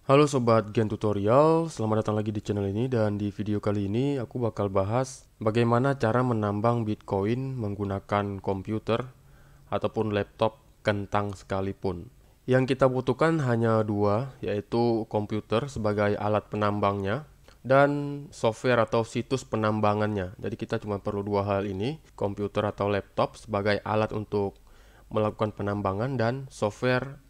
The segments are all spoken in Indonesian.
Halo Sobat Gen Tutorial, selamat datang lagi di channel ini dan di video kali ini aku bakal bahas bagaimana cara menambang Bitcoin menggunakan komputer ataupun laptop kentang sekalipun. Yang kita butuhkan hanya dua, yaitu komputer sebagai alat penambangnya dan software atau situs penambangannya. Jadi kita cuma perlu dua hal ini, komputer atau laptop sebagai alat untuk melakukan penambangan dan software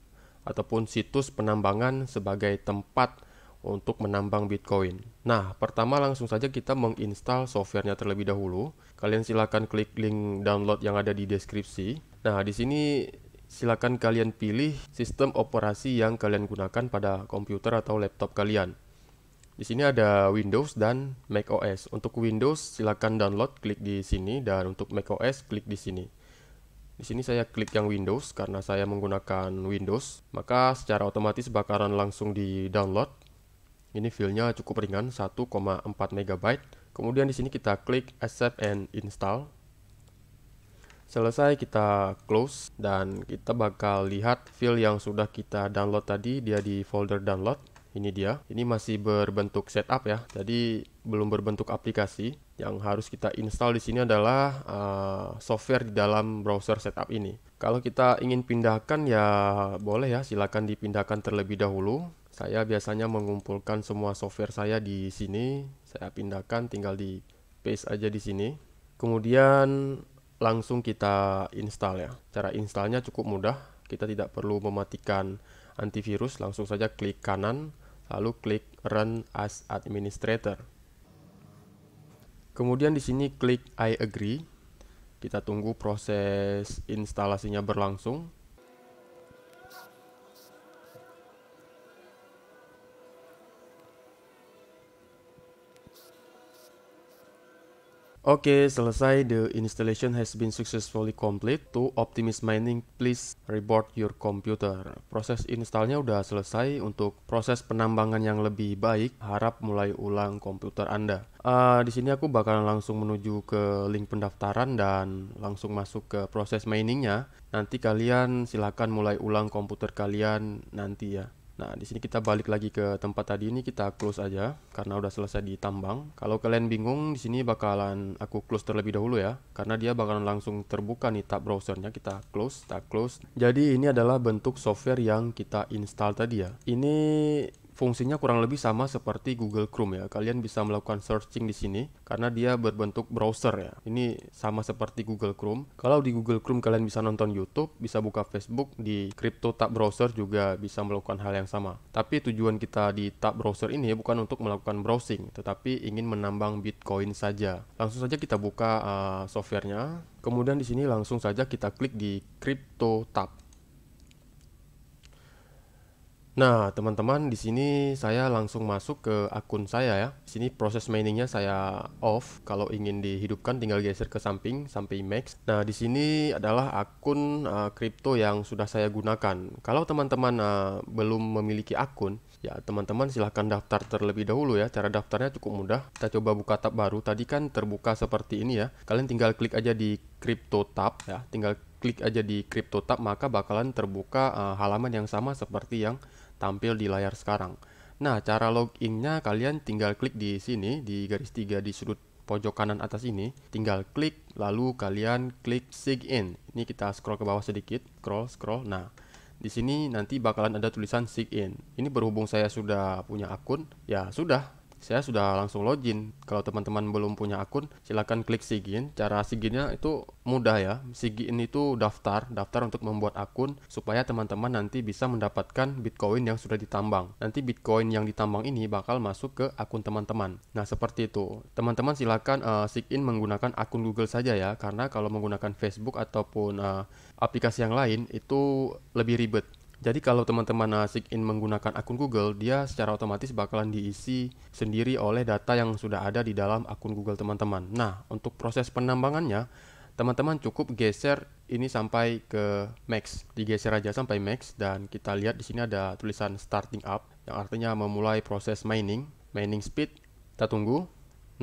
ataupun situs penambangan sebagai tempat untuk menambang Bitcoin. Nah, pertama langsung saja kita menginstal softwarenya terlebih dahulu. Kalian silakan klik link download yang ada di deskripsi. Nah, di sini silakan kalian pilih sistem operasi yang kalian gunakan pada komputer atau laptop kalian. Di sini ada Windows dan macOS. Untuk Windows silakan download, klik di sini, dan untuk macOS klik di sini. Di sini saya klik yang Windows karena saya menggunakan Windows, maka secara otomatis bakalan langsung di-download. Ini filenya cukup ringan, 1,4 MB. Kemudian di sini kita klik Accept and Install. Selesai kita close dan kita bakal lihat file yang sudah kita download tadi, dia di folder download. Ini dia. Ini masih berbentuk setup ya. Jadi belum berbentuk aplikasi. Yang harus kita install di sini adalah software di dalam browser setup ini. Kalau kita ingin pindahkan ya boleh ya, silakan dipindahkan terlebih dahulu. Saya biasanya mengumpulkan semua software saya di sini. Saya pindahkan, tinggal di paste aja di sini. Kemudian langsung kita install ya. Cara installnya cukup mudah. Kita tidak perlu mematikan antivirus, langsung saja klik kanan, lalu klik Run as Administrator. Kemudian di sini klik I agree. Kita tunggu proses instalasinya berlangsung. Oke, selesai. The installation has been successfully complete. To optimize mining, please reboot your computer. Proses installnya udah selesai. Untuk proses penambangan yang lebih baik, harap mulai ulang komputer Anda. Di sini aku bakalan langsung menuju ke link pendaftaran dan langsung masuk ke proses miningnya. Nanti kalian silakan mulai ulang komputer kalian nanti ya. Nah, di sini kita balik lagi ke tempat tadi, ini kita close aja karena udah selesai ditambang. Kalau kalian bingung, di sini bakalan aku close terlebih dahulu ya, karena dia bakalan langsung terbuka nih tab browsernya. Kita close, kita close. Jadi ini adalah bentuk software yang kita install tadi ya. Ini fungsinya kurang lebih sama seperti Google Chrome ya. Kalian bisa melakukan searching di sini karena dia berbentuk browser ya. Ini sama seperti Google Chrome. Kalau di Google Chrome kalian bisa nonton YouTube, bisa buka Facebook, di Crypto tab browser juga bisa melakukan hal yang sama. Tapi tujuan kita di tab browser ini bukan untuk melakukan browsing, tetapi ingin menambang Bitcoin saja. Langsung saja kita buka softwarenya. Kemudian di sini langsung saja kita klik di Crypto tab. Nah, teman-teman, di sini saya langsung masuk ke akun saya ya. Di sini proses miningnya saya off. Kalau ingin dihidupkan, tinggal geser ke samping sampai max. Nah, di sini adalah akun kripto yang sudah saya gunakan. Kalau teman-teman belum memiliki akun, ya teman-teman silahkan daftar terlebih dahulu ya. Cara daftarnya cukup mudah. Kita coba buka tab baru. Tadi kan terbuka seperti ini ya. Kalian tinggal klik aja di crypto tab ya. Tinggal klik aja di crypto tab, maka bakalan terbuka halaman yang sama seperti yang tampil di layar sekarang. Nah, cara loginnya kalian tinggal klik di sini, di garis 3 di sudut pojok kanan atas ini. Tinggal klik, lalu kalian klik sign in. Ini kita scroll ke bawah sedikit, scroll. Nah, di sini nanti bakalan ada tulisan sign in. Ini berhubung saya sudah punya akun, ya sudah. Saya sudah langsung login. Kalau teman-teman belum punya akun, silahkan klik sign. Cara siginnya itu mudah ya. Sign itu daftar untuk membuat akun supaya teman-teman nanti bisa mendapatkan Bitcoin yang sudah ditambang. Nanti Bitcoin yang ditambang ini bakal masuk ke akun teman-teman. Nah, seperti itu. Teman-teman silahkan sign menggunakan akun Google saja ya, karena kalau menggunakan Facebook ataupun aplikasi yang lain itu lebih ribet. Jadi kalau teman-teman sign in menggunakan akun Google, dia secara otomatis bakalan diisi sendiri oleh data yang sudah ada di dalam akun Google teman-teman. Nah, untuk proses penambangannya, teman-teman cukup geser ini sampai ke max. Digeser aja sampai max dan kita lihat di sini ada tulisan starting up yang artinya memulai proses mining speed. Kita tunggu.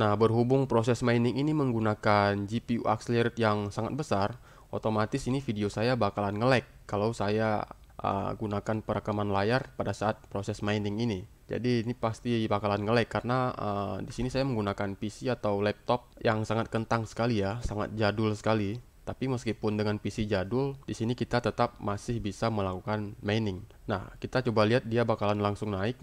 Nah, berhubung proses mining ini menggunakan GPU accelerate yang sangat besar, otomatis ini video saya bakalan nge-lag kalau saya gunakan perekaman layar pada saat proses mining ini. Jadi ini pasti bakalan nge-lag karena di sini saya menggunakan PC atau laptop yang sangat kentang sekali ya, sangat jadul sekali. Tapi meskipun dengan PC jadul, di sini kita tetap masih bisa melakukan mining. Nah, kita coba lihat dia bakalan langsung naik.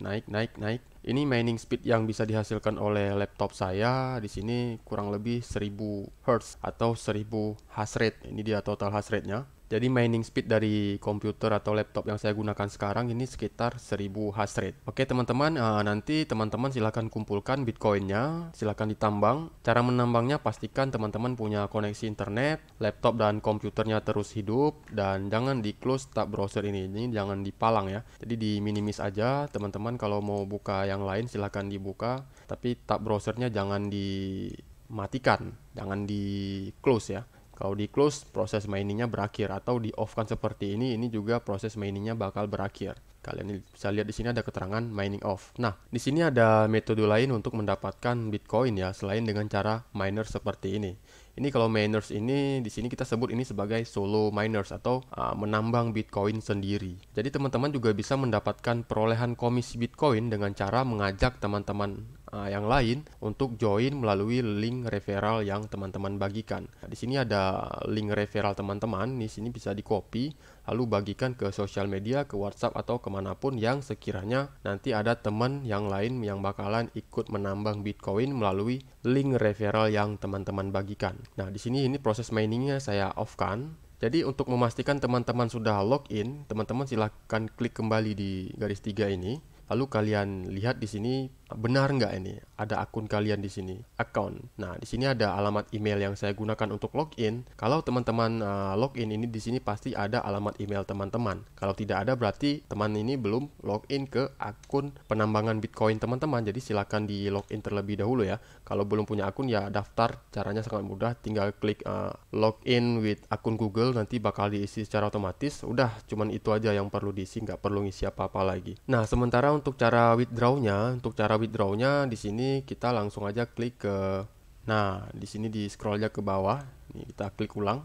Ini mining speed yang bisa dihasilkan oleh laptop saya di sini kurang lebih 1000 Hz atau 1000 hash rate. Ini dia total hash rate-nya. Jadi mining speed dari komputer atau laptop yang saya gunakan sekarang ini sekitar 1000 hash rate. Oke teman-teman, nanti teman-teman silahkan kumpulkan Bitcoin-nya, silahkan ditambang. Cara menambangnya pastikan teman-teman punya koneksi internet, laptop dan komputernya terus hidup, dan jangan di close tab browser ini jangan dipalang ya. Jadi di minimis aja, teman-teman kalau mau buka yang lain silahkan dibuka, tapi tab browsernya jangan dimatikan, jangan di close ya. Kalau di close, proses miningnya berakhir, atau di off kan seperti ini juga proses miningnya bakal berakhir. Kalian bisa lihat di sini ada keterangan mining off. Nah, di sini ada metode lain untuk mendapatkan Bitcoin ya, selain dengan cara miner seperti ini. Ini kalau miners ini di sini kita sebut ini sebagai solo miners atau menambang Bitcoin sendiri. Jadi teman-teman juga bisa mendapatkan perolehan komisi Bitcoin dengan cara mengajak teman-teman yang lain untuk join melalui link referral yang teman-teman bagikan. Nah, di sini ada link referral teman-teman, di sini bisa di-copy lalu bagikan ke sosial media, ke WhatsApp atau kemanapun yang sekiranya nanti ada teman yang lain yang bakalan ikut menambang Bitcoin melalui link referral yang teman-teman bagikan. Nah, di sini ini proses miningnya saya off-kan. Jadi untuk memastikan teman-teman sudah login, teman-teman silahkan klik kembali di garis 3 ini. Lalu kalian lihat di sini benar nggak ini ada akun kalian di sini, account. Nah, di sini ada alamat email yang saya gunakan untuk login. Kalau teman-teman login ini di sini pasti ada alamat email teman-teman. Kalau tidak ada berarti teman ini belum login ke akun penambangan Bitcoin teman-teman. Jadi silakan di login terlebih dahulu ya. Kalau belum punya akun ya daftar. Caranya sangat mudah. Tinggal klik login with akun Google, nanti bakal diisi secara otomatis. Udah, cuman itu aja yang perlu diisi, nggak perlu ngisi apa-apa lagi. Nah, sementara untuk cara withdrawnya di sini kita langsung aja klik ke, nah di sini di scroll aja ke bawah, ini kita klik ulang.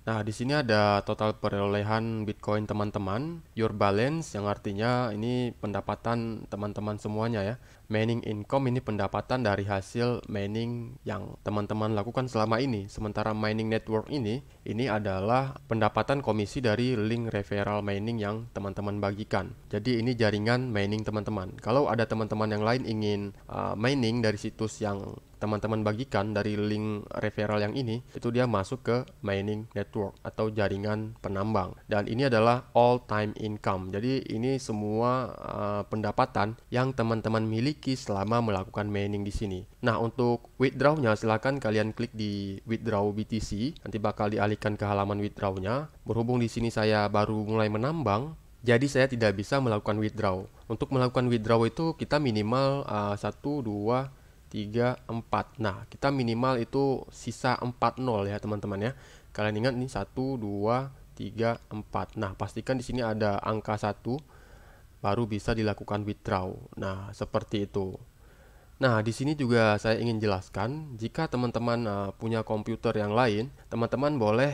Nah, di sini ada total perolehan Bitcoin teman-teman, your balance yang artinya ini pendapatan teman-teman semuanya ya. Mining income ini pendapatan dari hasil mining yang teman-teman lakukan selama ini. Sementara mining network ini adalah pendapatan komisi dari link referral mining yang teman-teman bagikan. Jadi ini jaringan mining teman-teman. Kalau ada teman-teman yang lain ingin mining dari situs yang teman-teman bagikan dari link referral yang ini, itu dia masuk ke mining network atau jaringan penambang. Dan ini adalah all time income. Jadi ini semua pendapatan yang teman-teman miliki selama melakukan mining di sini. Nah, untuk withdrawnya silakan kalian klik di withdraw BTC. Nanti bakal dialihkan ke halaman withdrawnya. Berhubung di sini saya baru mulai menambang, jadi saya tidak bisa melakukan withdraw. Untuk melakukan withdraw itu kita minimal 1, 2, 3, 4. Nah, kita minimal itu sisa 40 ya teman-teman ya. Kalian ingat ini 1, 2, 3, 4. Nah, pastikan di sini ada angka 1 baru bisa dilakukan withdraw. Nah, seperti itu. Nah, di sini juga saya ingin jelaskan, jika teman-teman punya komputer yang lain, teman-teman boleh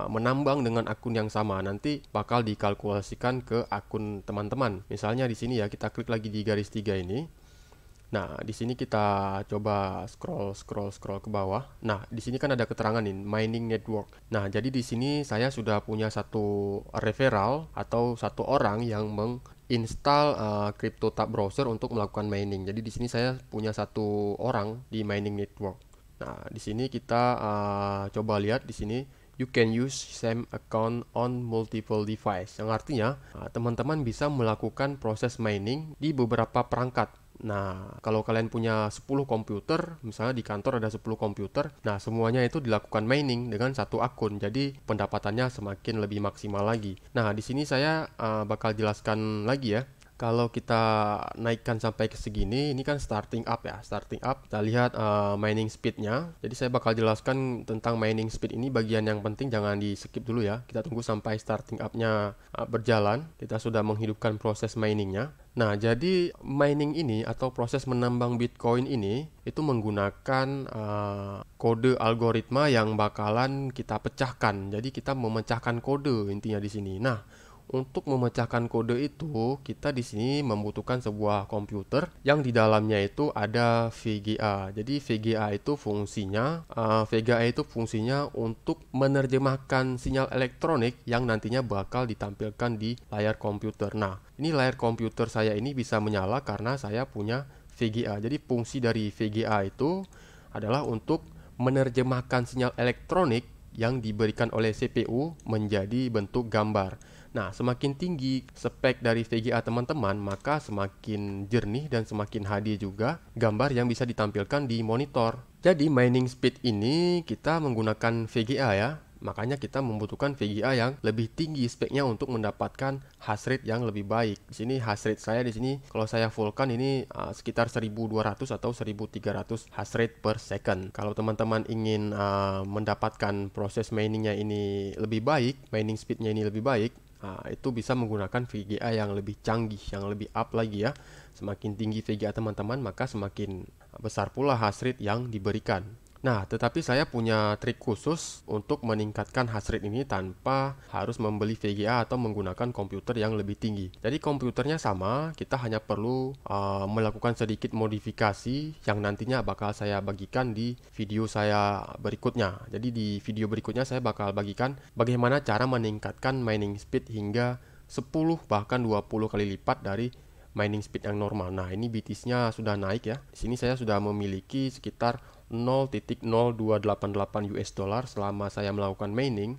menambang dengan akun yang sama. Nanti bakal dikalkulasikan ke akun teman-teman. Misalnya di sini ya, kita klik lagi di garis 3 ini. Nah, di sini kita coba scroll ke bawah. Nah, di sini kan ada keterangan nih, mining network. Nah, jadi di sini saya sudah punya satu referral atau satu orang yang menginstal CryptoTab browser untuk melakukan mining. Jadi di sini saya punya satu orang di mining network. Nah, di sini kita coba lihat di sini. You can use same account on multiple device. Yang artinya teman-teman bisa melakukan proses mining di beberapa perangkat. Nah, kalau kalian punya 10 komputer, misalnya di kantor ada 10 komputer, nah semuanya itu dilakukan mining dengan satu akun. Jadi pendapatannya semakin lebih maksimal lagi. Nah, di sini saya bakal jelaskan lagi ya. Kalau kita naikkan sampai ke segini, ini kan starting up ya. Starting up, kita lihat mining speednya. Jadi saya bakal jelaskan tentang mining speed ini, bagian yang penting jangan di skip dulu ya. Kita tunggu sampai starting up-nya berjalan. Kita sudah menghidupkan proses miningnya. Nah, jadi mining ini atau proses menambang Bitcoin ini itu menggunakan kode algoritma yang bakalan kita pecahkan. Jadi kita memecahkan kode intinya di sini. Nah, untuk memecahkan kode itu, kita di sini membutuhkan sebuah komputer yang di dalamnya itu ada VGA. Jadi VGA itu fungsinya untuk menerjemahkan sinyal elektronik yang nantinya bakal ditampilkan di layar komputer. Nah, ini layar komputer saya ini bisa menyala karena saya punya VGA. Jadi fungsi dari VGA itu adalah untuk menerjemahkan sinyal elektronik yang diberikan oleh CPU menjadi bentuk gambar. Nah, semakin tinggi spek dari VGA teman-teman, maka semakin jernih dan semakin HD juga gambar yang bisa ditampilkan di monitor. Jadi mining speed ini kita menggunakan VGA ya. Makanya kita membutuhkan VGA yang lebih tinggi speknya untuk mendapatkan hash rate yang lebih baik. Di sini hash rate saya di sini kalau saya fullkan ini sekitar 1200 atau 1300 hash rate per second. Kalau teman-teman ingin mendapatkan proses miningnya ini lebih baik, mining speednya ini lebih baik, itu bisa menggunakan VGA yang lebih canggih, yang lebih up lagi ya. Semakin tinggi VGA teman-teman, maka semakin besar pula hash rate yang diberikan. Nah, tetapi saya punya trik khusus untuk meningkatkan hash rate ini tanpa harus membeli VGA atau menggunakan komputer yang lebih tinggi. Jadi komputernya sama, kita hanya perlu melakukan sedikit modifikasi yang nantinya bakal saya bagikan di video saya berikutnya. Jadi di video berikutnya saya bakal bagikan bagaimana cara meningkatkan mining speed hingga 10 bahkan 20 kali lipat dari mining speed yang normal. Nah, ini BTC-nya sudah naik ya. Di sini saya sudah memiliki sekitar 0.0288 US dollar selama saya melakukan mining.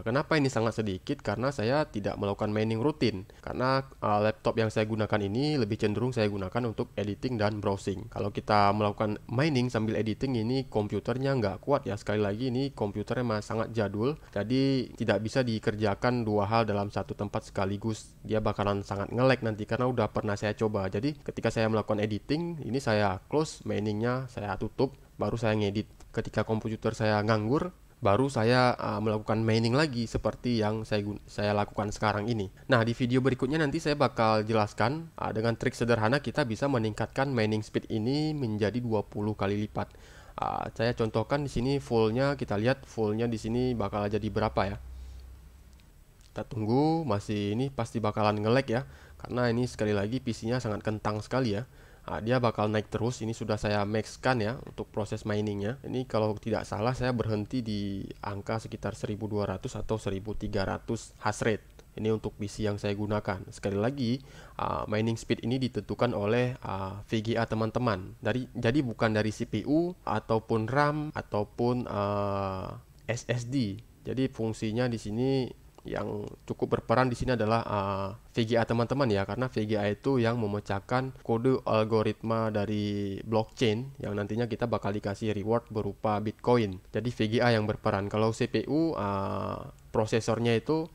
Kenapa ini sangat sedikit? Karena saya tidak melakukan mining rutin. Karena laptop yang saya gunakan ini lebih cenderung saya gunakan untuk editing dan browsing. Kalau kita melakukan mining sambil editing ini komputernya nggak kuat ya. Sekali lagi ini komputernya masih sangat jadul. Jadi tidak bisa dikerjakan dua hal dalam satu tempat sekaligus. Dia bakalan sangat nge-lag nanti karena udah pernah saya coba. Jadi ketika saya melakukan editing, ini saya close miningnya, saya tutup, baru saya ngedit. Ketika komputer saya nganggur, baru saya melakukan mining lagi seperti yang saya lakukan sekarang ini. Nah, di video berikutnya nanti saya bakal jelaskan dengan trik sederhana kita bisa meningkatkan mining speed ini menjadi 20 kali lipat. Saya contohkan di sini fullnya, kita lihat fullnya di sini bakal jadi berapa ya. Kita tunggu, masih ini pasti bakalan nge-lag ya. Karena ini sekali lagi PC-nya sangat kentang sekali ya. Dia bakal naik terus. Ini sudah saya max-kan ya untuk proses miningnya. Ini kalau tidak salah saya berhenti di angka sekitar 1200 atau 1300 hash rate. Ini untuk PC yang saya gunakan. Sekali lagi, mining speed ini ditentukan oleh VGA teman-teman. Jadi bukan dari CPU ataupun RAM ataupun SSD. Jadi fungsinya di sini yang cukup berperan di sini adalah VGA teman-teman ya, karena VGA itu yang memecahkan kode algoritma dari blockchain yang nantinya kita bakal dikasih reward berupa Bitcoin. Jadi VGA yang berperan. Kalau CPU prosesornya itu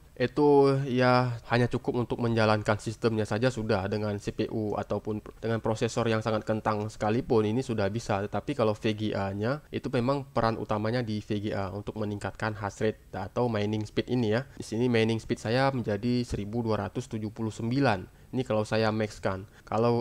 ya hanya cukup untuk menjalankan sistemnya saja sudah. Dengan CPU ataupun dengan prosesor yang sangat kentang sekalipun ini sudah bisa. Tetapi kalau VGA-nya itu memang peran utamanya di VGA untuk meningkatkan hash rate atau mining speed ini ya. Di sini mining speed saya menjadi 1279. Ini kalau saya max-kan. Kalau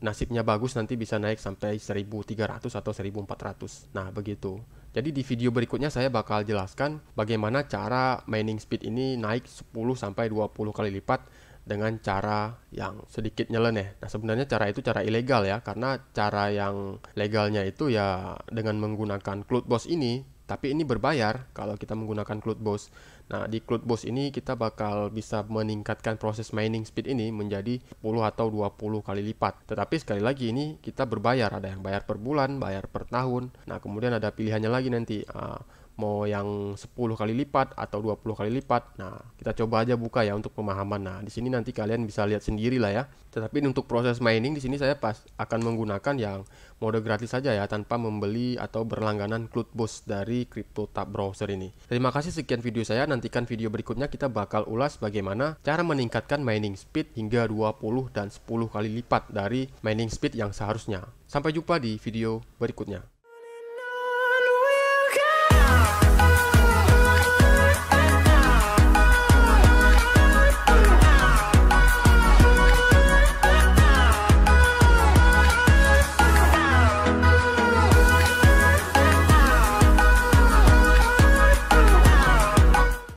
nasibnya bagus nanti bisa naik sampai 1300 atau 1400. Nah, begitu. Jadi di video berikutnya saya bakal jelaskan bagaimana cara mining speed ini naik 10 sampai 20 kali lipat dengan cara yang sedikit nyeleneh. Nah, sebenarnya cara itu cara ilegal ya, karena cara yang legalnya itu ya dengan menggunakan CloudBoss ini. Tapi ini berbayar kalau kita menggunakan CloudBoss. Nah, di CloudBoss ini kita bakal bisa meningkatkan proses mining speed ini menjadi 10 atau 20 kali lipat. Tetapi sekali lagi ini kita berbayar. Ada yang bayar per bulan, bayar per tahun. Nah, kemudian ada pilihannya lagi nanti. Mau yang 10 kali lipat atau 20 kali lipat. Nah, kita coba aja buka ya untuk pemahaman. Nah, di sini nanti kalian bisa lihat sendiri lah ya. Tetapi untuk proses mining di sini saya akan menggunakan yang mode gratis saja ya, tanpa membeli atau berlangganan CloudBoss dari CryptoTab browser ini. Terima kasih, sekian video saya. Nantikan video berikutnya kita bakal ulas bagaimana cara meningkatkan mining speed hingga 20 dan 10 kali lipat dari mining speed yang seharusnya. Sampai jumpa di video berikutnya.